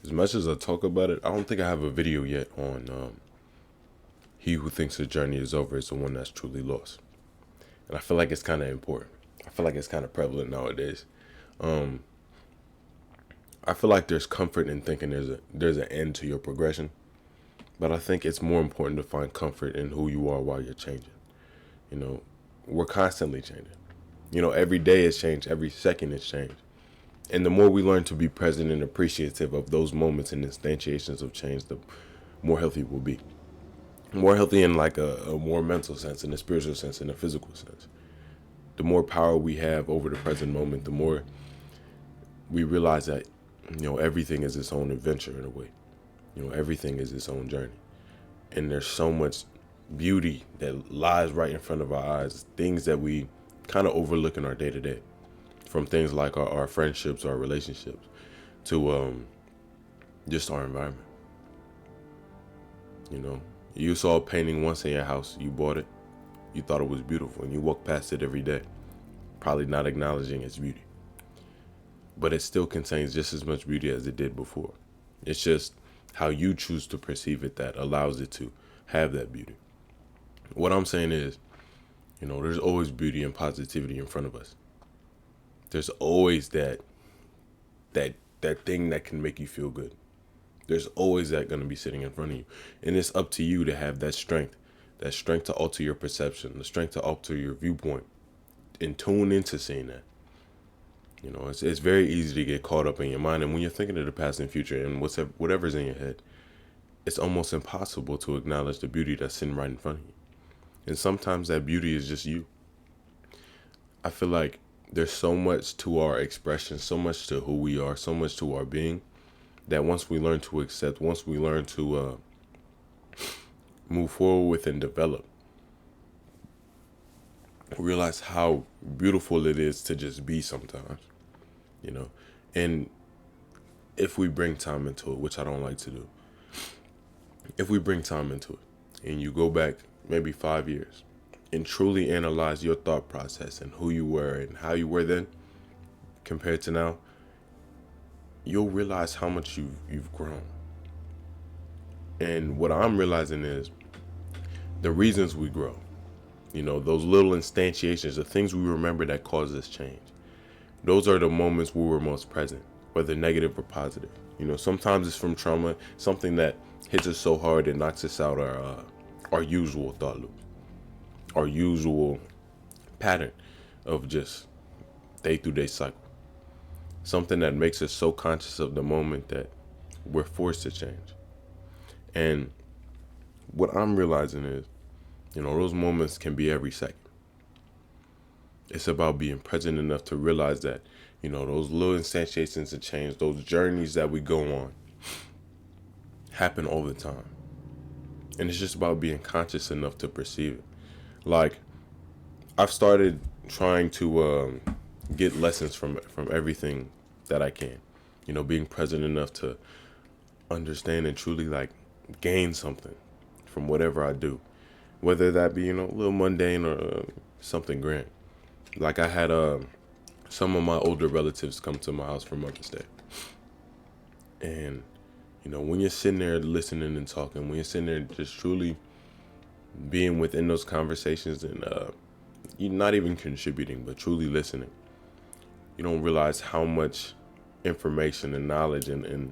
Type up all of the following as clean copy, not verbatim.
as much as I talk about it, I don't think I have a video yet on he who thinks the journey is over is the one that's truly lost. And I feel like it's kind of important. I feel like it's kind of prevalent nowadays. Um, I feel like there's comfort in thinking there's an end to your progression, but I think it's more important to find comfort in who you are while you're changing. You know, we're constantly changing. Every day is change, every second is change. And the more we learn to be present and appreciative of those moments and instantiations of change, the more healthy we'll be. More healthy in like a more mental sense, in a spiritual sense, in a physical sense. The more power we have over the present moment, the more we realize that, everything is its own adventure in a way. Everything is its own journey. And there's so much beauty that lies right in front of our eyes, things that we kind of overlook in our day to day, from things like our friendships, our relationships, to just our environment. You saw a painting once in your house, you bought it, you thought it was beautiful, and you walk past it every day, probably not acknowledging its beauty. But it still contains just as much beauty as it did before. It's just how you choose to perceive it that allows it to have that beauty. What I'm saying is, there's always beauty and positivity in front of us. There's always that thing that can make you feel good. There's always that going to be sitting in front of you. And it's up to you to have that strength to alter your perception, the strength to alter your viewpoint, and tune into seeing that. It's very easy to get caught up in your mind. And when you're thinking of the past and future and whatever's in your head, it's almost impossible to acknowledge the beauty that's sitting right in front of you. And sometimes that beauty is just you. I feel like there's so much to our expression, so much to who we are, so much to our being, that once we learn to accept, once we learn to move forward with and develop, realize how beautiful it is to just be sometimes, and if we bring time into it, which I don't like to do, if we bring time into it and you go back maybe 5 years and truly analyze your thought process and who you were and how you were then compared to now, you'll realize how much you've grown. And what I'm realizing is the reasons we grow, those little instantiations, the things we remember that cause us change. Those are the moments where we're most present, whether negative or positive. Sometimes it's from trauma, something that hits us so hard it knocks us out our usual thought loop, our usual pattern of just day through day cycle. Something that makes us so conscious of the moment that we're forced to change. And what I'm realizing is, those moments can be every second. It's about being present enough to realize that, those little instantiations of change, those journeys that we go on, happen all the time. And it's just about being conscious enough to perceive it. Like, I've started trying to get lessons from everything that I can. Being present enough to understand and truly like gain something from whatever I do, whether that be a little mundane or something grand. Like I had some of my older relatives come to my house for Mother's Day, and when you're sitting there listening and talking, when you're sitting there just truly being within those conversations and you're not even contributing but truly listening, you don't realize how much information and knowledge and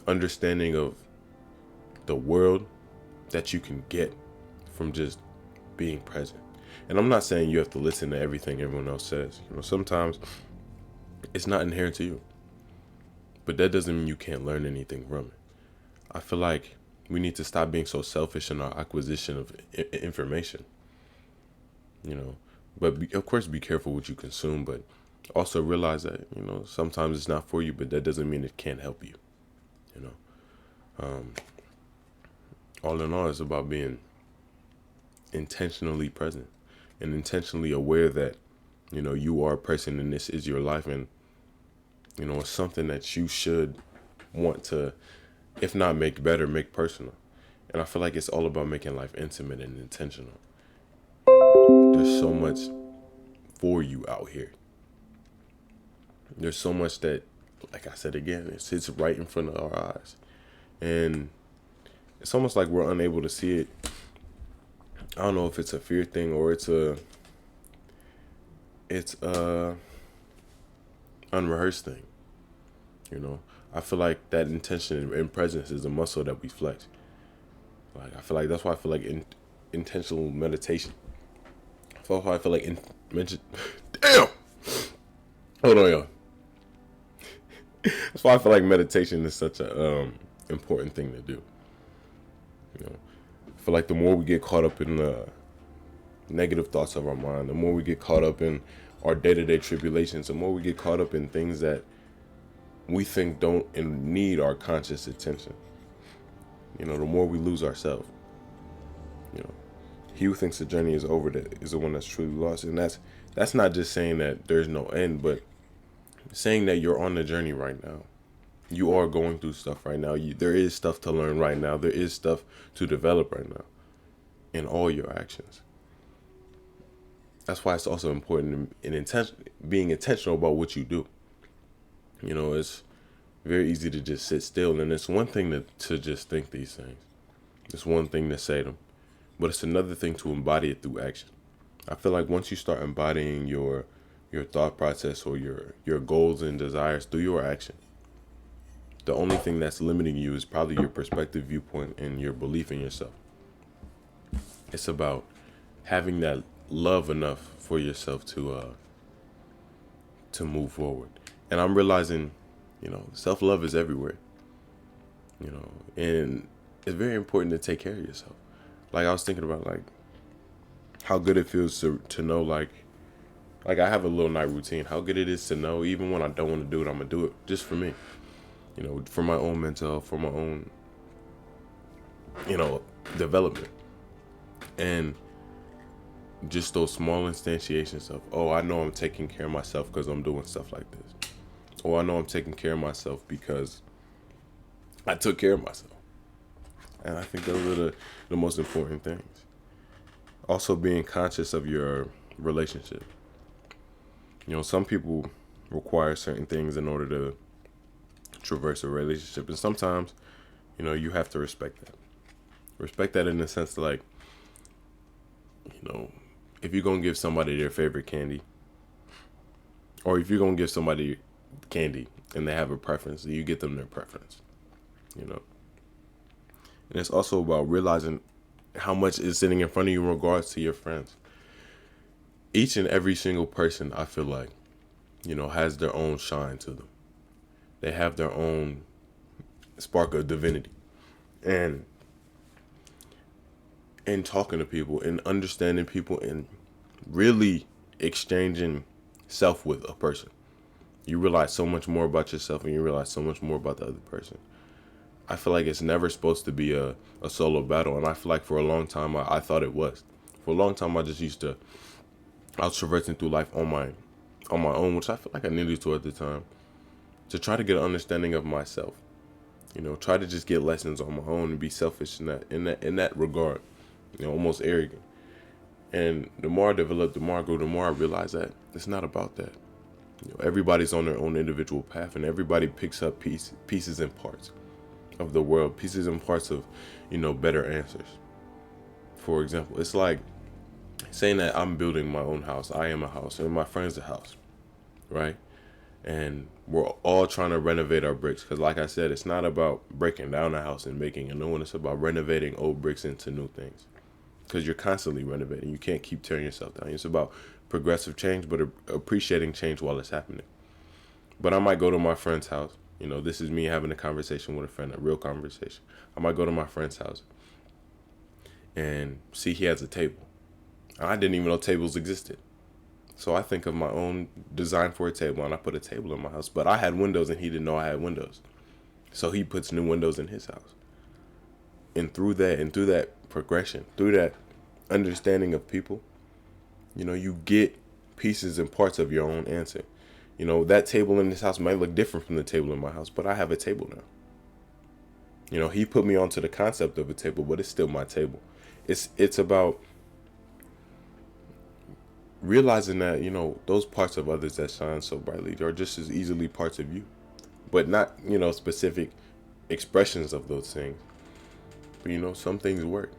understanding of the world that you can get from just being present. And I'm not saying you have to listen to everything everyone else says. Sometimes it's not inherent to you, but that doesn't mean you can't learn anything from it. I feel like we need to stop being so selfish in our acquisition of information. But of course, be careful what you consume, but also realize that sometimes it's not for you, but that doesn't mean it can't help you. Um, all in all, it's about being intentionally present and intentionally aware that you are a person and this is your life, and it's something that you should want to, if not make better, make personal. And I feel like it's all about making life intimate and intentional. There's so much for you out here. There's so much that like I said again, it sits right in front of our eyes. And it's almost like we're unable to see it. I don't know if it's a fear thing or it's a unrehearsed thing. You know, I feel like that intention and presence is a muscle that we flex. Like I feel like that's why I feel like intentional meditation. I feel like damn. Hold on, y'all. That's why I feel like meditation is such a important thing to do. You know, I feel like the more we get caught up in the negative thoughts of our mind, the more we get caught up in our day-to-day tribulations, the more we get caught up in things that we think don't and need our conscious attention. You know, the more we lose ourselves. You know, he who thinks the journey is over is the one that's truly lost, and that's not just saying that there's no end, but saying that you're on the journey right now. You are going through stuff right now. There is stuff to learn right now. There is stuff to develop right now in all your actions. That's why it's also important in being intentional about what you do. You know, it's very easy to just sit still, and it's one thing to just think these things. It's one thing to say them, but it's another thing to embody it through action. I feel like once you start embodying your thought process or your goals and desires through your action, the only thing that's limiting you is probably your perspective, viewpoint, and your belief in yourself. It's about having that love enough for yourself to move forward. And I'm realizing, you know, self-love is everywhere. You know, and it's very important to take care of yourself. Like I was thinking about like how good it feels to know like I have a little night routine. How good it is to know even when I don't want to do it, I'm gonna do it just for me. You know, for my own mental health, for my own, you know, development. And just those small instantiations of, oh, I know I'm taking care of myself because I'm doing stuff like this. Or I know I'm taking care of myself because I took care of myself. And I think those are the most important things. Also being conscious of your relationship. You know, some people require certain things in order to traverse a relationship. And sometimes, you know, you have to respect that. Respect that in the sense that, like, you know, if you're going to give somebody their favorite candy, or if you're going to give somebody candy and they have a preference, you get them their preference, you know. And it's also about realizing how much is sitting in front of you in regards to your friends. Each and every single person, I feel like, you know, has their own shine to them. They have their own spark of divinity. And in talking to people and understanding people and really exchanging self with a person, you realize so much more about yourself and you realize so much more about the other person. I feel like it's never supposed to be a solo battle, and I feel like for a long time I thought it was. For a long time I was traversing through life on my own, which I feel like I needed to at the time, to try to get an understanding of myself. You know, try to just get lessons on my own and be selfish in that regard. You know, almost arrogant. And the more I developed, the more I grew, the more I realized that it's not about that. You know, everybody's on their own individual path, and everybody picks up pieces and parts of the world, pieces and parts of, you know, better answers. For example, it's like saying that I'm building my own house. I am a house, and my friend's a house, right? And we're all trying to renovate our bricks, because like I said, it's not about breaking down a house and making a new one. It's about renovating old bricks into new things, because you're constantly renovating. You can't keep tearing yourself down. It's about progressive change, but appreciating change while it's happening. But I might go to my friend's house. You know, this is me having a conversation with a friend, a real conversation. I might go to my friend's house and see he has a table. I didn't even know tables existed. So I think of my own design for a table, and I put a table in my house. But I had windows, and he didn't know I had windows. So he puts new windows in his house. And through that progression, through that understanding of people, you know, you get pieces and parts of your own answer. You know, that table in this house might look different from the table in my house, but I have a table now. You know, he put me onto the concept of a table, but it's still my table. It's about realizing that, you know, those parts of others that shine so brightly are just as easily parts of you. but not, specific expressions of those things. But, some things work.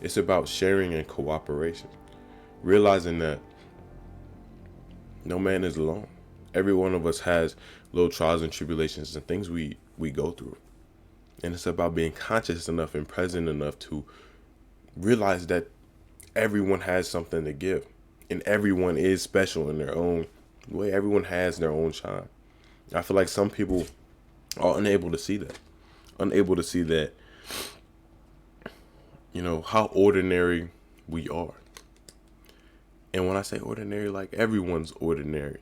It's about sharing and cooperation. Realizing that no man is alone. Every one of us has little trials and tribulations and things we go through. And it's about being conscious enough and present enough to realize that everyone has something to give. And everyone is special in their own way. Everyone has their own shine. I feel like some people are unable to see that. Unable to see that, how ordinary we are. And when I say ordinary, like everyone's ordinary.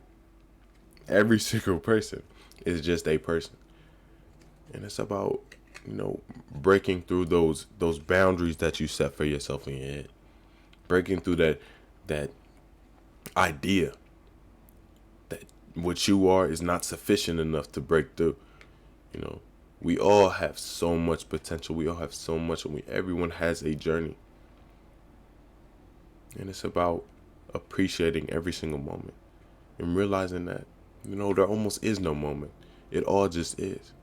Every single person is just a person. And it's about, breaking through those boundaries that you set for yourself in your head. Breaking through that idea that what you are is not sufficient enough to break through. We all have so much potential. We all have so much, and everyone has a journey. And it's about appreciating every single moment and realizing that, there almost is no moment. It all just is.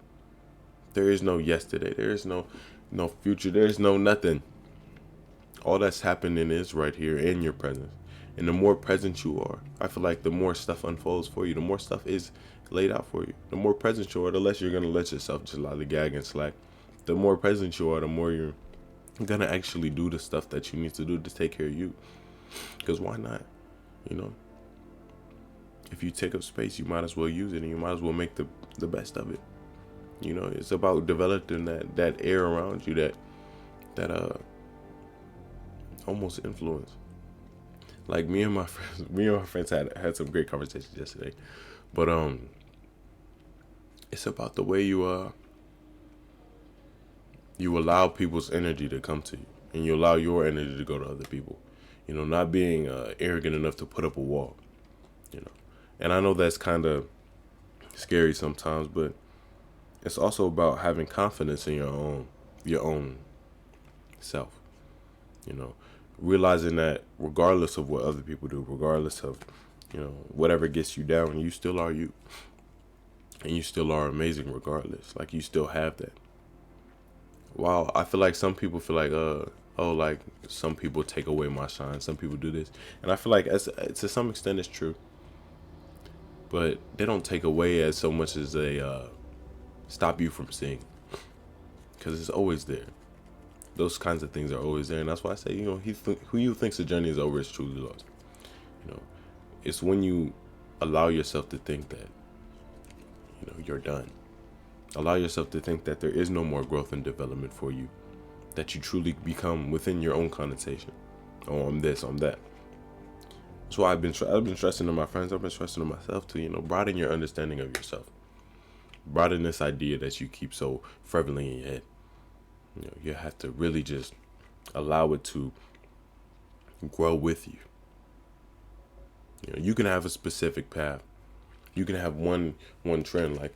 There is no yesterday. There is no future. There is no nothing. All that's happening is right here in your presence. And the more present you are, I feel like the more stuff unfolds for you. The more stuff is laid out for you. The more present you are, the less you're going to let yourself just lollygag and slack. The more present you are, the more you're going to actually do the stuff that you need to do to take care of you. Because why not? If you take up space, you might as well use it, and you might as well make the best of it. It's about developing that air around you, that almost influence. Like me and my friends had some great conversations yesterday. But it's about the way you allow people's energy to come to you, and you allow your energy to go to other people. Not being arrogant enough to put up a wall. And I know that's kind of scary sometimes, but it's also about having confidence in your own self. Realizing that regardless of what other people do, regardless of, whatever gets you down, you still are you. And you still are amazing regardless. Like, you still have that. While I feel like some people feel like, like some people take away my shine. Some people do this. And I feel like to some extent it's true. But they don't take away as so much as they stop you from seeing. Because it's always there. Those kinds of things are always there. And that's why I say, who you thinks the journey is over is truly lost. It's when you allow yourself to think that, you're done. Allow yourself to think that there is no more growth and development for you. That you truly become within your own connotation. Oh, I'm this, I'm that. That's why I've been stressing to my friends. I've been stressing to myself to, broaden your understanding of yourself. Broaden this idea that you keep so prevalent in your head. You have to really just allow it to grow with you. You can have a specific path. You can have one trend. Like,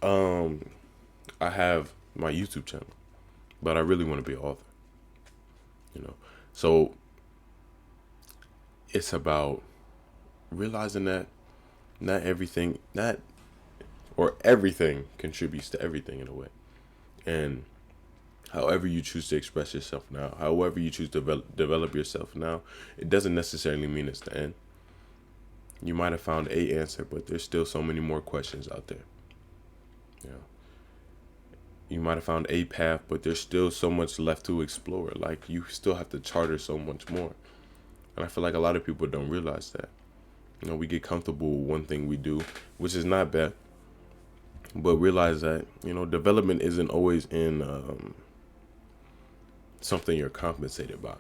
I have my YouTube channel, but I really want to be an author. So it's about realizing that not everything contributes to everything in a way. And however you choose to express yourself now, however you choose to develop yourself now, it doesn't necessarily mean it's the end. You might have found a answer, but there's still so many more questions out there. You might have found a path, but there's still so much left to explore. Like, you still have to charter so much more. And I feel like a lot of people don't realize that. We get comfortable with one thing we do, which is not bad. But realize that, development isn't always in something you're compensated by.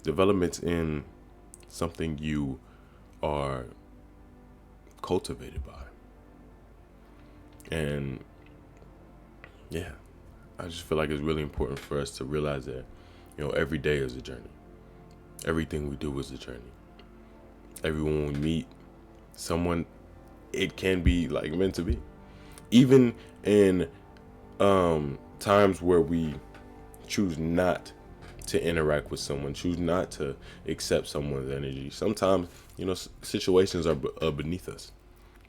Development's in something you are cultivated by. And yeah, I just feel like it's really important for us to realize that, every day is a journey. Everything we do is a journey. Everyone we meet, someone, it can be like meant to be. Even in times where we choose not to interact with someone, choose not to accept someone's energy. Sometimes, situations are beneath us.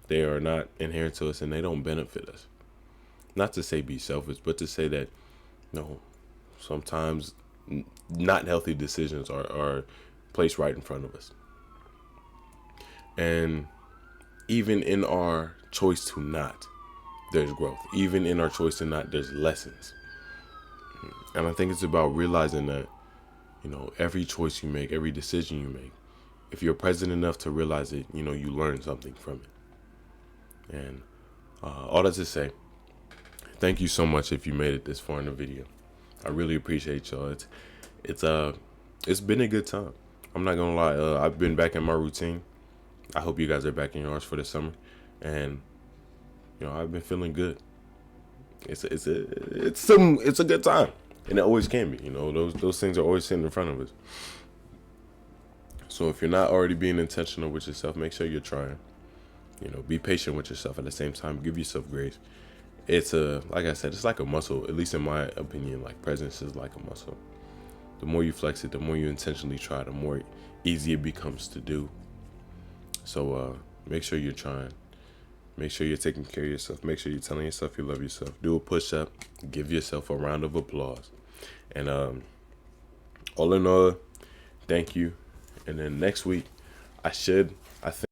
They are not inherent to us, and they don't benefit us. Not to say be selfish, but to say that, sometimes not healthy decisions are placed right in front of us. And even in our choice to not, there's growth. Even in our choice to not, there's lessons. And I think it's about realizing that, every choice you make, every decision you make, if you're present enough to realize it, you learn something from it. And all that to say, thank you so much if you made it this far in the video. I really appreciate y'all. It's been a good time. I'm not gonna lie. I've been back in my routine. I hope you guys are back in yours for the summer, and I've been feeling good. It's a good time, and it always can be. Those things are always sitting in front of us. So if you're not already being intentional with yourself, make sure you're trying. Be patient with yourself at the same time. Give yourself grace. Like I said, it's like a muscle. At least in my opinion, like presence is like a muscle. The more you flex it, the more you intentionally try, the more easy it becomes to do. So make sure you're trying. Make sure you're taking care of yourself. Make sure you're telling yourself you love yourself. Do a push-up. Give yourself a round of applause. And all in all, thank you. And then next week, I think